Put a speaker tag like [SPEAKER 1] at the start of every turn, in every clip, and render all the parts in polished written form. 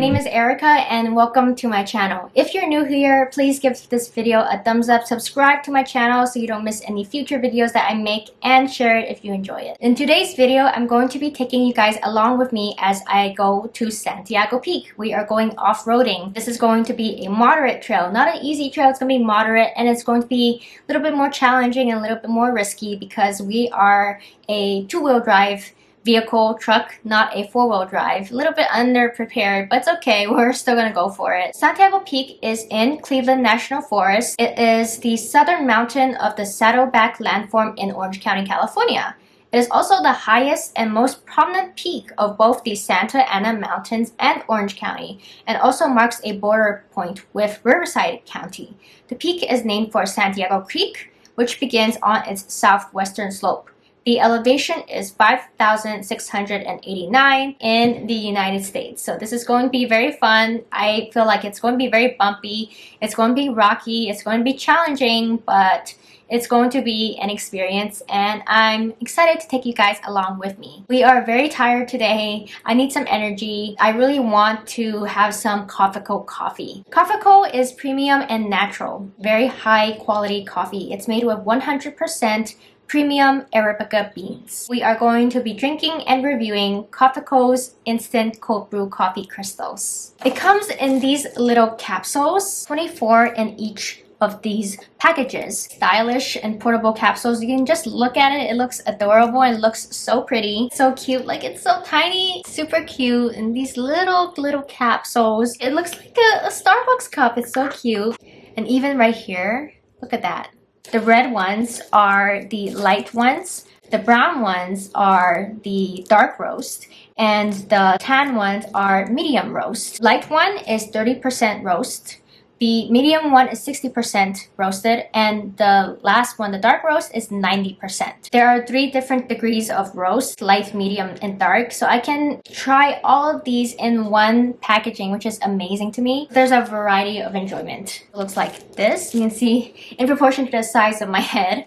[SPEAKER 1] name is Erica and welcome to my channel. If you're new here, please give this video a thumbs up, subscribe to my channel so you don't miss any future videos that I make, and share it if you enjoy it. In today's video, I'm going to be taking you guys along with me as I go to Santiago Peak. We are going off-roading. This is going to be a moderate trail, not an easy trail. It's going to be moderate, and it's going to be a little bit more challenging and a little bit more risky because we are a two-wheel drive vehicle truck, not a four-wheel drive. A little bit underprepared, but it's okay. We're still gonna go for it. Santiago Peak is in Cleveland National Forest. It is the southern mountain of the Saddleback landform in Orange County, California. It is also the highest and most prominent peak of both the Santa Ana Mountains and Orange County, and also marks a border point with Riverside County. The peak is named for Santiago Creek, which begins on its southwestern slope. The elevation is 5,689 in the United States. So this is going to be very fun. I feel like it's going to be very bumpy. It's going to be rocky. It's going to be challenging, but it's going to be an experience, and I'm excited to take you guys along with me. We are very tired today. I need some energy. I really want to have some Coffeeco coffee. Coffeeco is premium and natural, very high quality coffee. It's made with 100% premium Arabica beans. We are going to be drinking and reviewing Coffeeco's instant cold brew coffee crystals. It comes in these little capsules, 24 in each of these packages. Stylish and portable capsules. You can just look at it. It looks adorable and looks so pretty. So cute. Like, it's so tiny, super cute. And these little capsules. It looks like a Starbucks cup. It's so cute. And even right here, look at that. The red ones are the light ones. The brown ones are the dark roast. And the tan ones are medium roast. Light one is 30% roast. The medium one is 60% roasted, and the last one, the dark roast, is 90%. There are 3 different degrees of roast, light, medium, and dark, so I can try all of these in one packaging, which is amazing to me. There's a variety of enjoyment. It looks like this. You can see in proportion to the size of my head.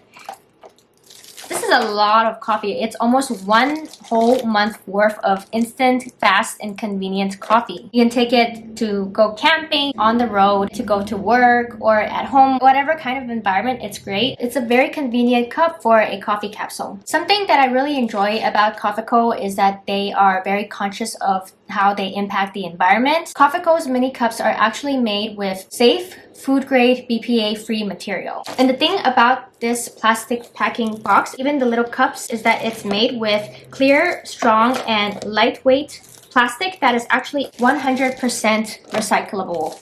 [SPEAKER 1] This is a lot of coffee. It's almost 1 whole month worth of instant, fast, and convenient coffee. You can take it to go camping, on the road, to go to work, or at home. Whatever kind of environment, it's great. It's a very convenient cup for a coffee capsule. Something that I really enjoy about Coffeeco is that they are very conscious of how they impact the environment. Coffeeco's mini cups are actually made with safe, food-grade, BPA-free material. And the thing about this plastic packing box, even the little cups, is that it's made with clear, strong, and lightweight plastic that is actually 100% recyclable.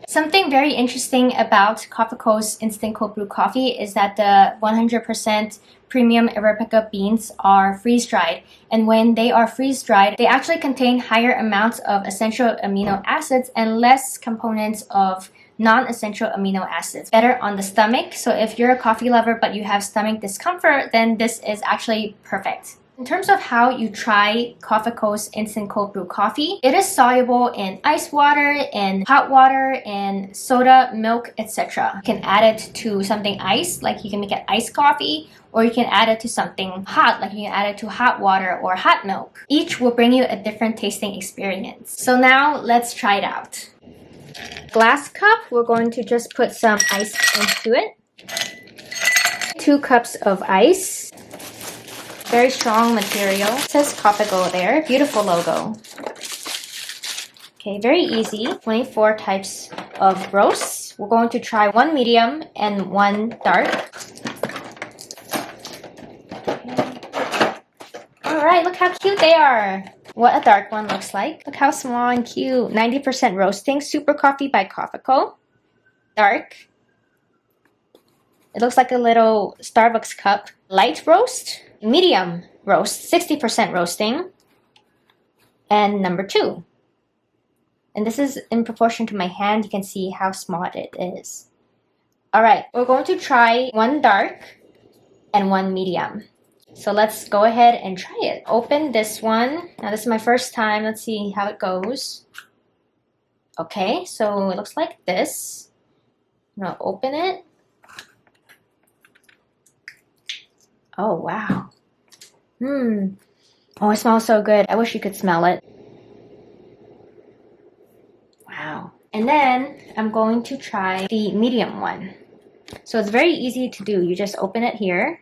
[SPEAKER 1] Something very interesting about Coffeeco's instant cold brew coffee is that the 100% premium Arabica beans are freeze-dried, and when they are freeze-dried, they actually contain higher amounts of essential amino acids and less components of non-essential amino acids. Better on the stomach, so if you're a coffee lover but you have stomach discomfort, then this is actually perfect. In terms of how you try Coffeeco's instant cold brew coffee, it is soluble in ice water, in hot water, in soda, milk, etc. You can add it to something iced, like you can make it iced coffee, or you can add it to something hot, like you can add it to hot water or hot milk. Each will bring you a different tasting experience. So now let's try it out. Glass cup, we're going to just put some ice into it. 2 cups of ice. Very strong material. It says Coffeeco there. Beautiful logo. Okay, very easy. 24 types of roasts. We're going to try 1 medium and 1 dark. Alright, look how cute they are. What a dark one looks like. Look how small and cute. 90% roasting. Super Coffee by Coffeeco. Dark. It looks like a little Starbucks cup. Light roast. Medium roast. 60% roasting. And number 2. And this is in proportion to my hand. You can see how small it is. Alright, we're going to try 1 dark and 1 medium. So let's go ahead and try it. Open this one. Now this is my first time. Let's see how it goes. Okay, so it looks like this. I'm gonna open it. Oh, wow. Oh, it smells so good. I wish you could smell it. And then I'm going to try the medium one. So it's very easy to do. You just open it here.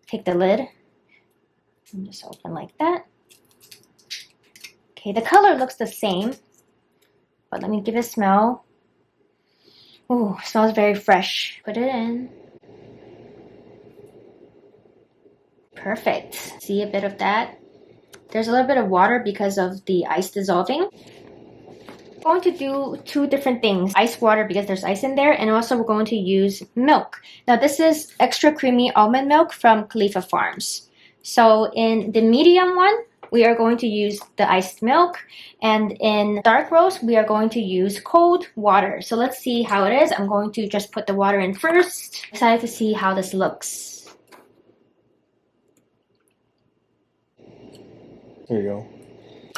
[SPEAKER 1] Take the lid and just open like that. Okay, the color looks the same, but let me give it a smell. Ooh, smells very fresh. Put it in. Perfect. See a bit of that? There's a little bit of water because of the ice dissolving. I'm going to do two different things. Ice water because there's ice in there, and also we're going to use milk. Now this is extra creamy almond milk from Khalifa Farms. So in the medium one, we are going to use the iced milk, and in dark roast, we are going to use cold water. So let's see how it is. I'm going to just put the water in first. Excited to see how this looks.
[SPEAKER 2] There you go.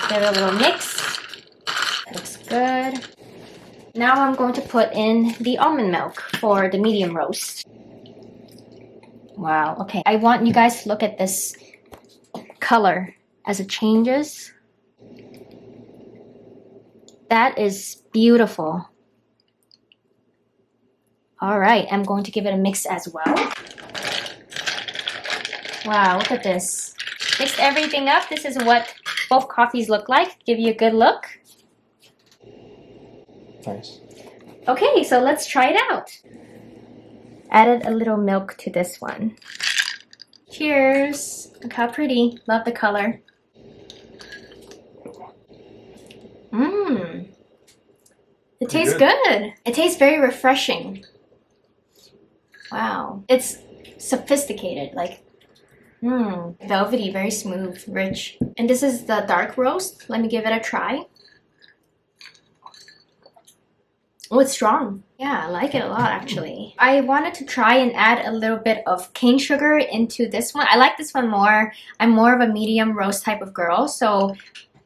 [SPEAKER 1] Give it a little mix. That looks good. Now I'm going to put in the almond milk for the medium roast. Wow, okay. I want you guys to look at this color as it changes. That is beautiful. All right, I'm going to give it a mix as well. Wow, look at this. Mixed everything up. This is what both coffees look like. Give you a good look.
[SPEAKER 2] Nice.
[SPEAKER 1] Okay, so let's try it out. Added a little milk to this one. Cheers. Look how pretty. Love the color. Mmm. It tastes good. It tastes very refreshing. Wow. It's sophisticated. Like, velvety, very smooth, rich. And this is the dark roast. Let me give it a try. Oh, it's strong. Yeah, I like it a lot actually. I wanted to try and add a little bit of cane sugar into this one. I like this one more. I'm more of a medium roast type of girl. So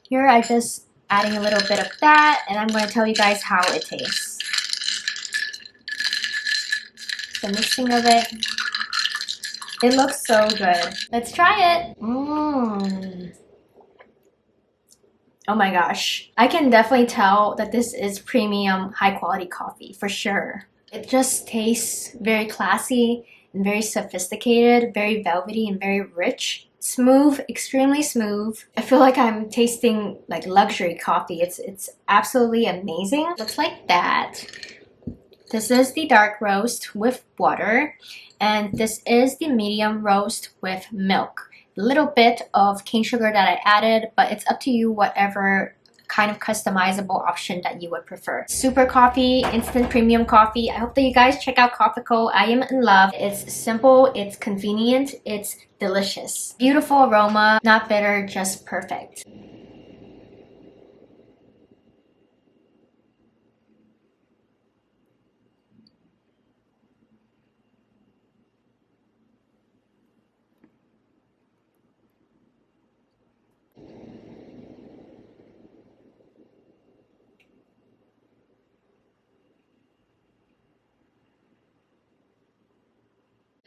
[SPEAKER 1] here I just adding a little bit of that, and I'm going to tell you guys how it tastes. The mixing of it. It looks so good. Let's try it. Oh my gosh. I can definitely tell that this is premium high quality coffee for sure. It just tastes very classy and very sophisticated, very velvety and very rich. Smooth, extremely smooth. I feel like I'm tasting like luxury coffee. It's absolutely amazing. Looks like that. This is the dark roast with water, and this is the medium roast with milk. A little bit of cane sugar that I added, but it's up to you whatever kind of customizable option that you would prefer. Super coffee, instant premium coffee. I hope that you guys check out Coffeeco. I am in love. It's simple, it's convenient, it's delicious. Beautiful aroma, not bitter, just perfect.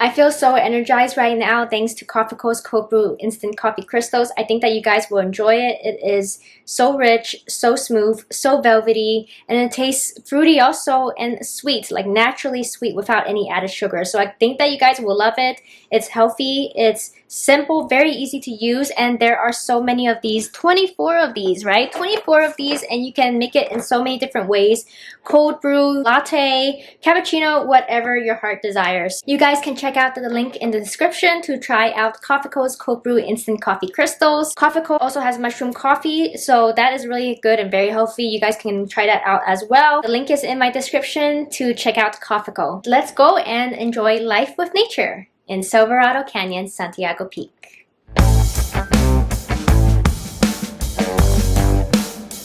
[SPEAKER 1] I feel so energized right now thanks to Coffeeco's cold brew instant coffee crystals. I think that you guys will enjoy it. It is so rich, so smooth, so velvety, and it tastes fruity also and sweet, like naturally sweet without any added sugar. So I think that you guys will love it. It's healthy, it's simple, very easy to use, and there are so many of these, 24 of these, right? 24 of these, and you can make it in so many different ways. Cold brew, latte, cappuccino, whatever your heart desires. You guys can check out the link in the description to try out Coffeeco's cold brew instant coffee crystals. Coffeeco also has mushroom coffee, so that is really good and very healthy. You guys can try that out as well. The link is in my description to check out Coffeeco. Let's go and enjoy life with nature in Silverado Canyon, Santiago Peak.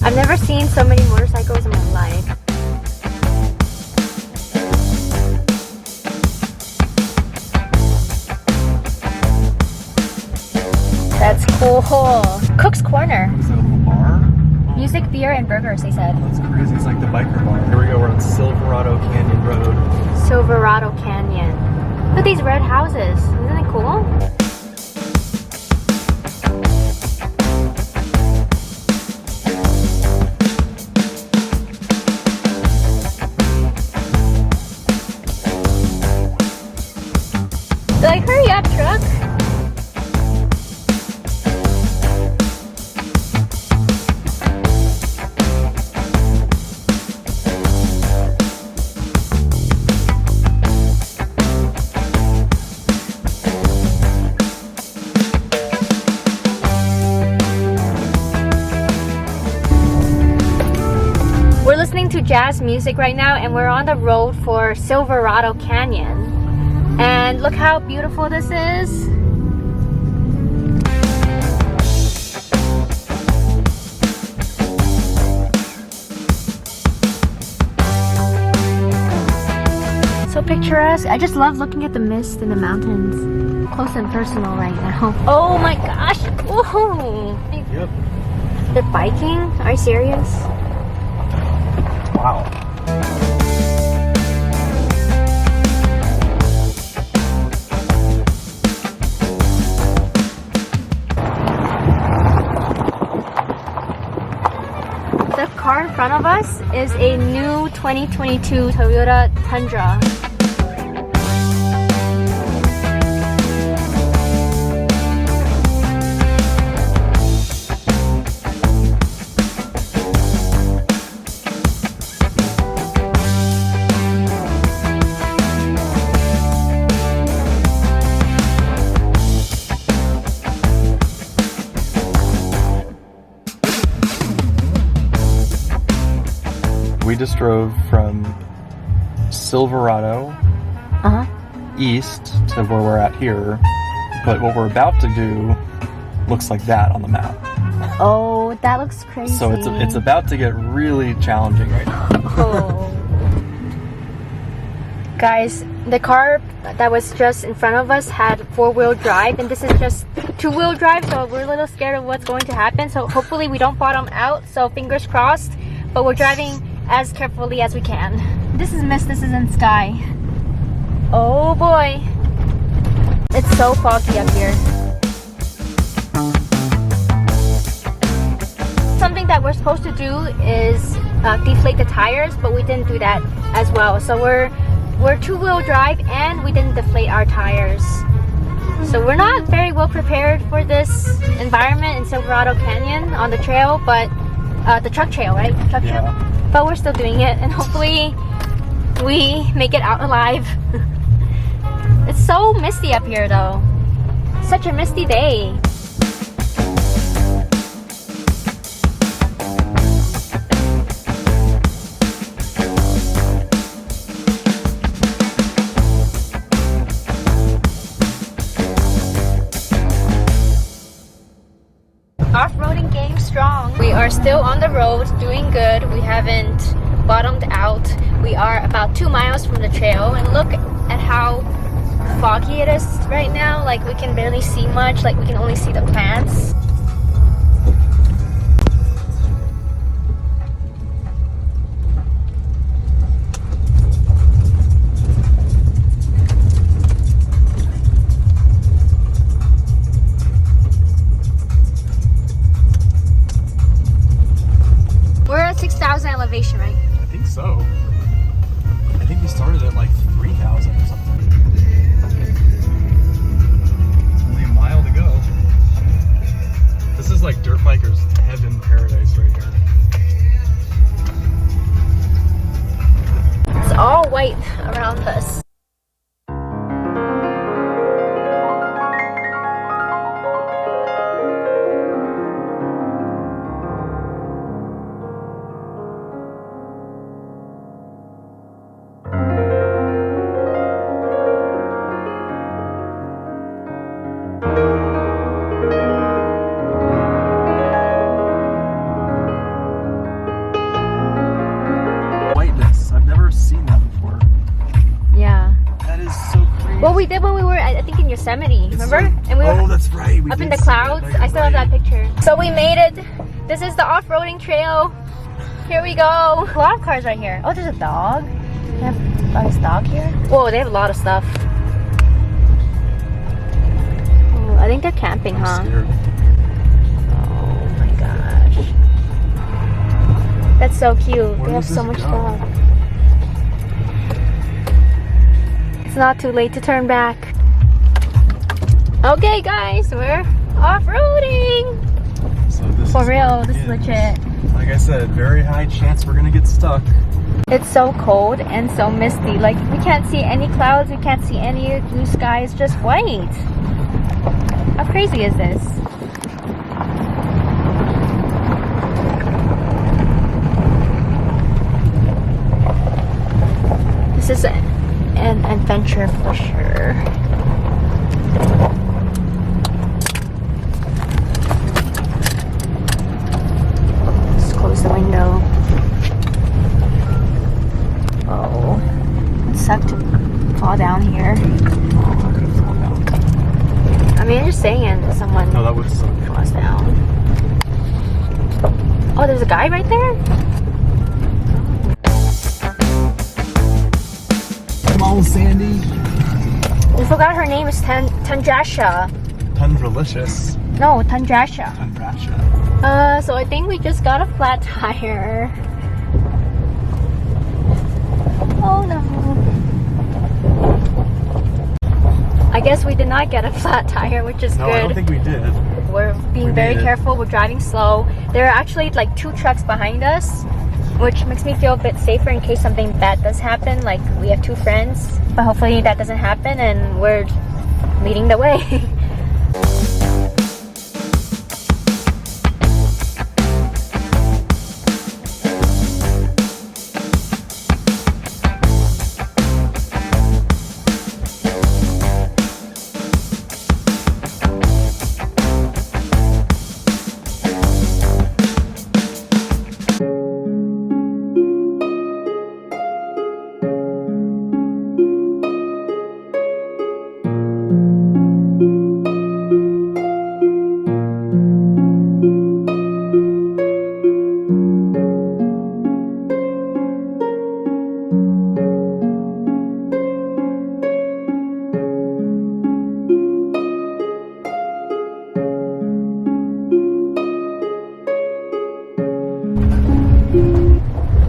[SPEAKER 1] I've never seen so many motorcycles in my life. That's cool. Cook's Corner.
[SPEAKER 2] Is that a little bar?
[SPEAKER 1] Music, beer, and burgers, they said.
[SPEAKER 2] That's crazy. It's like the biker bar. Here we go. We're on Silverado Canyon Road.
[SPEAKER 1] Silverado Canyon. Look at these red houses. Isn't it cool? up, truck? We're listening to jazz music right now, and we're on the road for Silverado Canyon. And look how beautiful this is. So picturesque. I just love looking at the mist in the mountains. Close and personal right now. Oh my gosh. Whoa.
[SPEAKER 2] Yep.
[SPEAKER 1] They're biking? Are you serious?
[SPEAKER 2] Wow.
[SPEAKER 1] The car in front of us is a new 2022 Toyota Tundra.
[SPEAKER 2] We just drove from Silverado east to where we're at here, but what we're about to do looks like that on the map.
[SPEAKER 1] Oh, that looks crazy.
[SPEAKER 2] So it's about to get really challenging right now.
[SPEAKER 1] Oh. Guys, the car that was just in front of us had 4-wheel drive, and this is just 2-wheel drive, so we're a little scared of what's going to happen. So hopefully we don't bottom out, so fingers crossed, but we're driving as carefully as we can. This is mist, this isn't sky. Oh boy. It's so foggy up here. Something that we're supposed to do is deflate the tires, but we didn't do that as well. So we're 2-wheel drive and we didn't deflate our tires. So we're not very well prepared for this environment in Silverado Canyon on the trail, but the truck trail, right? Truck trail. But we're still doing it, and hopefully we make it out alive. It's so misty up here though. Such a misty day. Off-roading game strong. We are still on the road, doing good. We haven't bottomed out. We are about 2 miles from the trail, and look at how foggy it is right now. Like, we can barely see much. Like, we can only see the plants. We're at 6,000 elevation, right?
[SPEAKER 2] I think so. I think we started at like 3,000 or something. Only a mile to go. This is like dirt bikers' heaven paradise right here.
[SPEAKER 1] It's all white around us. What we did when we were, I think, in Yosemite, remember? And we were
[SPEAKER 2] that's right.
[SPEAKER 1] up in the clouds. I still have that picture. So we made it. This is the off-roading trail. Here we go. A lot of cars right here. Oh, there's a dog. They have a nice dog here. Whoa, they have a lot of stuff. Oh, I think they're camping, huh?
[SPEAKER 2] Scared.
[SPEAKER 1] Oh my gosh. That's so cute. They have so much stuff. It's not too late to turn back. Okay guys, we're off-roading!
[SPEAKER 2] So this
[SPEAKER 1] For
[SPEAKER 2] is
[SPEAKER 1] real,
[SPEAKER 2] where it
[SPEAKER 1] this is
[SPEAKER 2] begins.
[SPEAKER 1] legit.
[SPEAKER 2] Like I said, very high chance we're gonna get stuck.
[SPEAKER 1] It's so cold and so misty. Like, we can't see any clouds, we can't see any blue sky, it's just white. How crazy is this? This is an adventure for sure. Let's close the window. Oh, it sucked to fall down here.
[SPEAKER 2] Oh, I could have fallen down.
[SPEAKER 1] I mean, I'm just saying, someone
[SPEAKER 2] No, that would suck.
[SPEAKER 1] falls down. Oh, there's a guy right there?
[SPEAKER 2] Come on, Sandy.
[SPEAKER 1] We forgot her name is Tundrasha.
[SPEAKER 2] Tundralicious.
[SPEAKER 1] No, Tundrasha.
[SPEAKER 2] Tundrasha.
[SPEAKER 1] So I think we just got a flat tire. Oh no. I guess we did not get a flat tire, which is
[SPEAKER 2] No,
[SPEAKER 1] good.
[SPEAKER 2] I don't think we did.
[SPEAKER 1] We're being very careful. We're driving slow. There are actually like 2 trucks behind us, which makes me feel a bit safer in case something bad does happen. Like, we have 2 friends, but hopefully that doesn't happen and we're leading the way.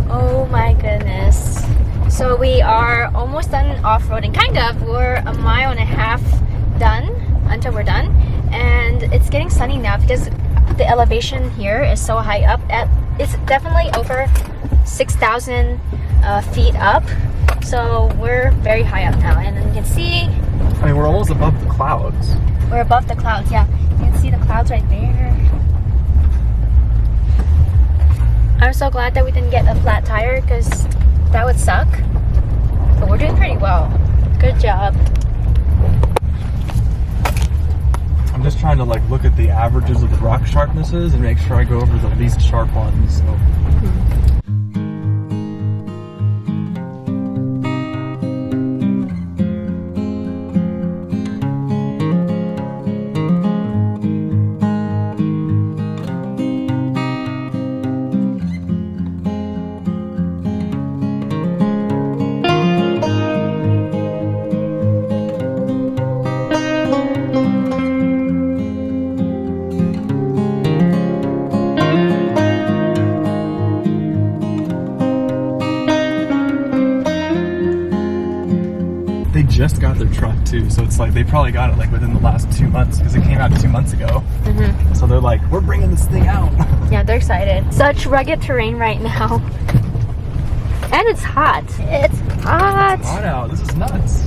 [SPEAKER 1] Oh my goodness. So we are almost done off-roading. Kind of. We're a mile and a half done until we're done. And it's getting sunny now because the elevation here is so high up. It's definitely over 6,000 feet up. So we're very high up now. And you can see...
[SPEAKER 2] I mean, we're almost above the clouds.
[SPEAKER 1] We're above the clouds, yeah. You can see the clouds right there. I'm so glad that we didn't get a flat tire because that would suck. But we're doing pretty well. Good job.
[SPEAKER 2] I'm just trying to like look at the averages of the rock sharpnesses and make sure I go over the least sharp ones. So. They just got their truck too, so it's like they probably got it like within the last 2 months because it came out 2 months ago. So they're like, we're bringing this thing out.
[SPEAKER 1] Yeah, they're excited. Such rugged terrain right now. And it's hot. It's hot.
[SPEAKER 2] It's hot out. This is nuts.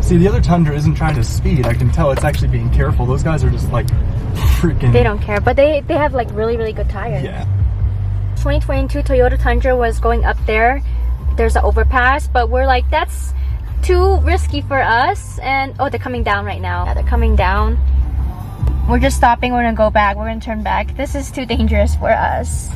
[SPEAKER 2] See, the other Tundra isn't trying to speed. I can tell it's actually being careful. Those guys are just like freaking...
[SPEAKER 1] They don't care, but they have like really, really good tires.
[SPEAKER 2] Yeah.
[SPEAKER 1] 2022 Toyota Tundra was going up there. There's an overpass, but we're like, that's too risky for us. And oh, they're coming down right now. Yeah, they're coming down. We're just stopping. We're gonna go back. We're gonna turn back. This is too dangerous for us.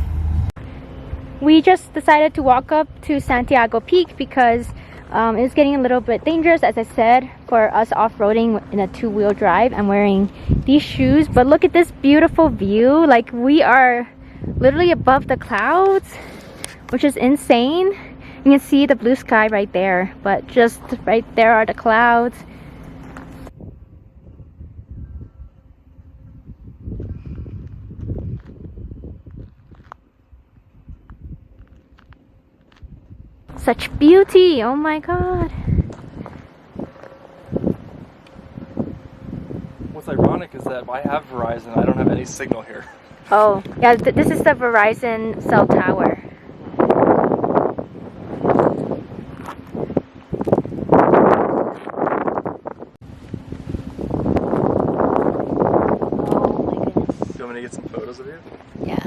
[SPEAKER 1] We just decided to walk up to Santiago Peak because it's getting a little bit dangerous, as I said, for us off-roading in a 2-wheel drive. I'm wearing these shoes, but look at this beautiful view. Like, we are literally above the clouds, which is insane. You can see the blue sky right there, but just right there are the clouds. Such beauty! Oh my god!
[SPEAKER 2] what's ironic is that I have Verizon. I don't have any signal here.
[SPEAKER 1] Oh, yeah, this is the Verizon cell tower. Oh my goodness.
[SPEAKER 2] Do you want me to get some photos of you?
[SPEAKER 1] Yeah.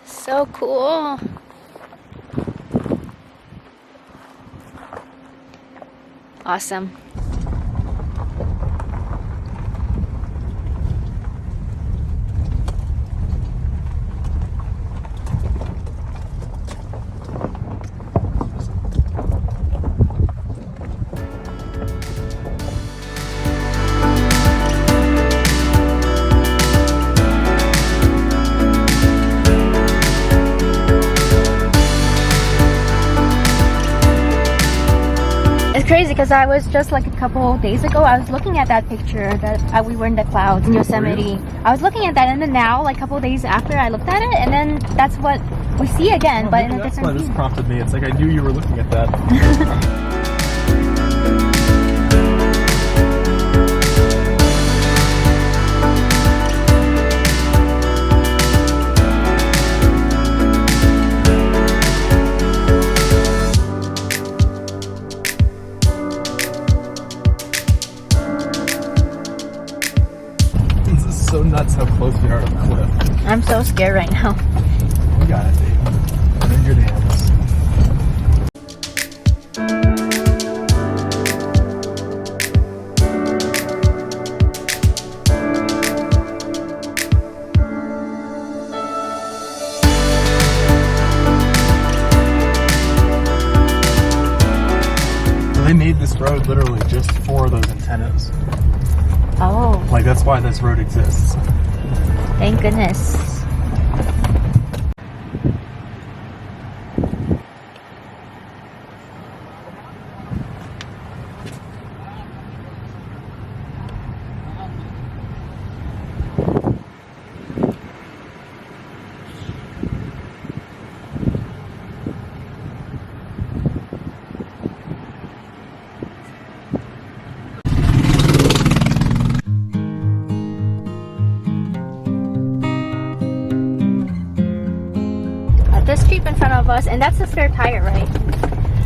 [SPEAKER 1] So cool. Awesome. It's crazy because I was just like a couple days ago, I was looking at that picture that we were in the clouds in Yosemite. I was looking at that, and then now, like a couple days after, I looked at it, and then that's what we see again, but in a different view.
[SPEAKER 2] That's why this prompted me. It's like I knew you were looking at that. So nuts how close we are to the cliff.
[SPEAKER 1] I'm so scared right now.
[SPEAKER 2] You got it, Dave. Put it in your hands. They made this road literally just for those antennas.
[SPEAKER 1] Oh.
[SPEAKER 2] Like, that's why this road exists.
[SPEAKER 1] Thank goodness. This Jeep in front of us, and that's the spare tire, right?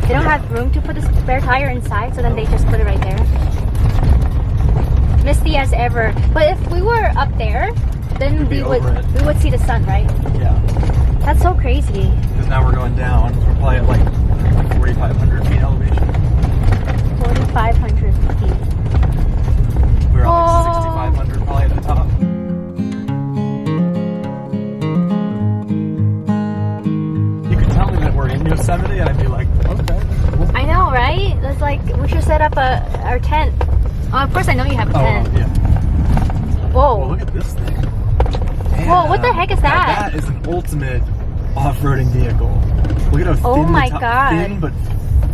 [SPEAKER 1] They don't have room to put the spare tire inside, so then they just put it right there. Misty as ever. But if we were up there, then we would see the sun, right?
[SPEAKER 2] Yeah.
[SPEAKER 1] That's so crazy.
[SPEAKER 2] Because now we're going down. We're probably at like 4,500 feet elevation.
[SPEAKER 1] 4,500 feet.
[SPEAKER 2] We're at like 6,500 probably at the top. We're in Yosemite, and I'd be like, okay. Cool.
[SPEAKER 1] I know, right? It's like we should set up our tent. Oh, of course, I know you have a tent.
[SPEAKER 2] Yeah.
[SPEAKER 1] Whoa!
[SPEAKER 2] Well, look at this thing.
[SPEAKER 1] Whoa! What the heck is that?
[SPEAKER 2] That is an ultimate off-roading vehicle. Look at how thin.
[SPEAKER 1] Oh my god!
[SPEAKER 2] Thin but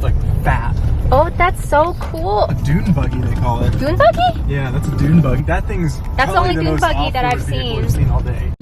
[SPEAKER 2] like fat.
[SPEAKER 1] Oh, that's so cool.
[SPEAKER 2] A dune buggy, they call it.
[SPEAKER 1] Dune buggy?
[SPEAKER 2] Yeah, that's a dune buggy. That thing's.
[SPEAKER 1] That's the only dune buggy that I've seen.
[SPEAKER 2] We've seen all day.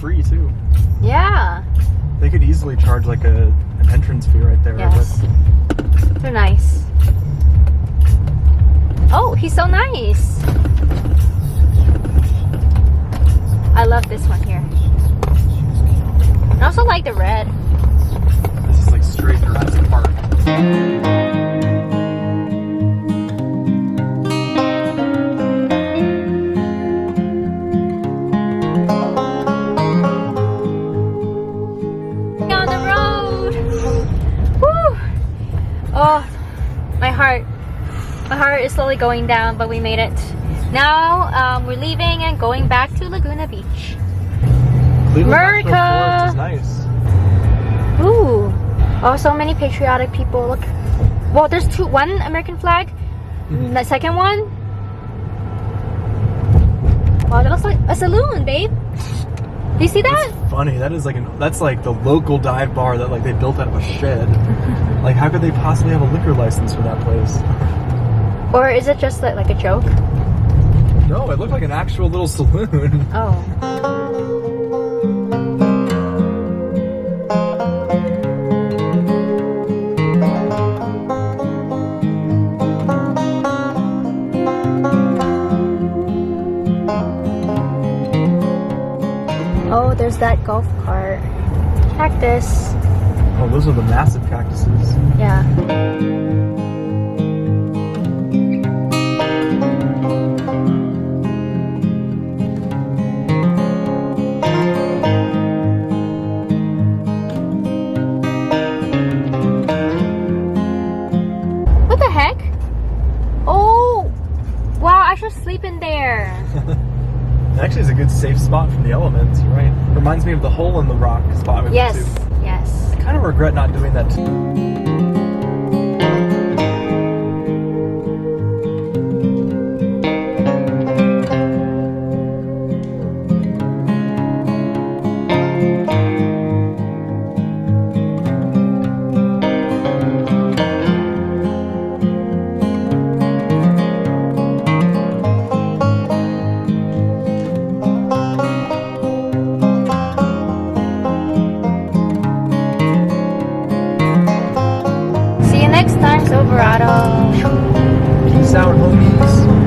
[SPEAKER 2] free too.
[SPEAKER 1] Yeah.
[SPEAKER 2] They could easily charge like an entrance fee right there.
[SPEAKER 1] Yes. They're nice. Oh, he's so nice. I love this one here. I also like the red.
[SPEAKER 2] This is like straight Jurassic Park.
[SPEAKER 1] On the road. Woo! Oh, my heart is slowly going down, but we made it. Now we're leaving and going back to Laguna Beach. America!
[SPEAKER 2] Is nice.
[SPEAKER 1] Ooh. Oh, so many patriotic people. Look. Well, there's one American flag. The second one. Wow, that looks like a saloon, babe. Do you see that?
[SPEAKER 2] That's funny. That is that's like the local dive bar that like they built out of a shed. Like, how could they possibly have a liquor license for that place?
[SPEAKER 1] Or is it just like a joke?
[SPEAKER 2] No, it looked like an actual little saloon.
[SPEAKER 1] Oh. Oh, there's that golf cart. Cactus.
[SPEAKER 2] Oh, those are the massive cactuses.
[SPEAKER 1] Yeah. What the heck? Oh! Wow, I should sleep in there.
[SPEAKER 2] Actually, it's a good safe spot from the elements, right? Reminds me of the hole in the rock spot we went to.
[SPEAKER 1] Yes.
[SPEAKER 2] I kind of regret not doing that too.
[SPEAKER 1] See you next time, Silverado.
[SPEAKER 2] Peace out, homies.